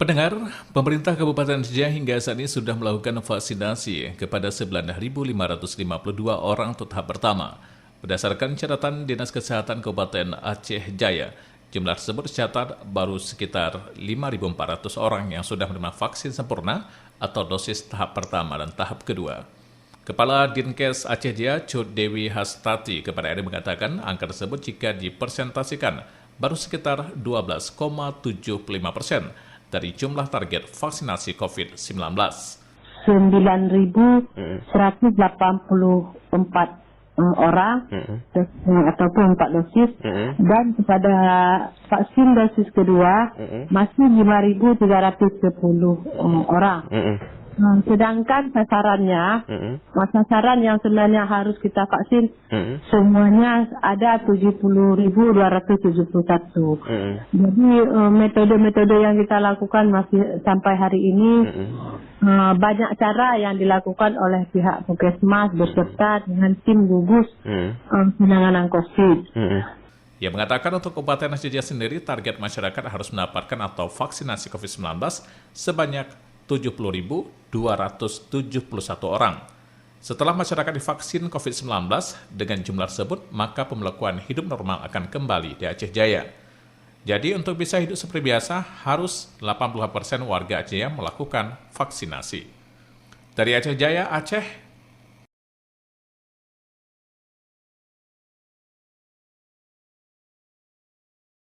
Pendengar, pemerintah Kabupaten Aceh hingga saat ini sudah melakukan vaksinasi kepada 9.552 orang untuk tahap pertama. Berdasarkan catatan Dinas Kesehatan Kabupaten Aceh Jaya, jumlah tersebut tercatat baru sekitar 5.400 orang yang sudah menerima vaksin sempurna atau dosis tahap pertama dan tahap kedua. Kepala Dinkes Aceh Jaya, Cut Dewi Hastati kepada RRI mengatakan angka tersebut jika dipresentasikan baru sekitar 12,75% dari jumlah target vaksinasi COVID-19. 9.184 orang ataupun 4 dosis dan kepada vaksin dosis kedua masih 5.310 orang. Sedangkan sasarannya, sasaran yang sebenarnya harus kita vaksin semuanya ada 70.271. Jadi metode-metode yang kita lakukan masih sampai hari ini banyak cara yang dilakukan oleh pihak Puskesmas beserta dengan tim gugus penanganan COVID. Ia mengatakan untuk Kabupaten Aceh Jaya sendiri target masyarakat harus mendapatkan atau vaksinasi COVID-19 sebanyak 70.271 orang. Setelah masyarakat divaksin COVID-19 dengan jumlah tersebut, maka pembelakuan hidup normal akan kembali di Aceh Jaya. Jadi untuk bisa hidup seperti biasa, harus 80% warga Aceh Jaya melakukan vaksinasi. Dari Aceh Jaya, Aceh,